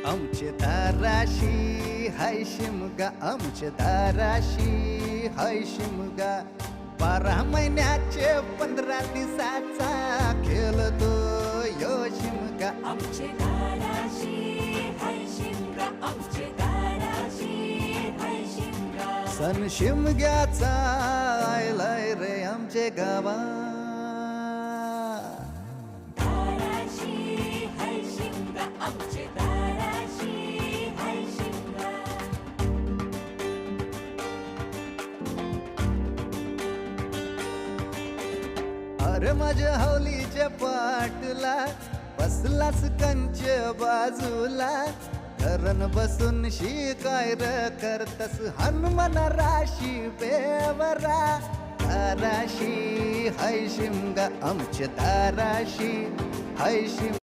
आमचे दाराशी हाय शिमगा, आमचे दाराशी हाय शिमगा. 12 महिन्याचे 15 दिवसाचा खेळतो यो शिमगा. आमचे दाराशी हाय शिमगा, आमचे दाराशी हाय शिमगा. सण शिमग्याचा आयलाय रे आमचे गावा. दाराशी हाय शिमगा, आमचे दाराशी हाय शिमगा. अरे माझ्या हौलीच्या पाटला बसलास कंच बाजूला. धरण बसून शिकाय र करतस हनुमान राशी बेवरा. दाराशी हाय शिमगा, आमच्या दाराशी हाय शिमगा.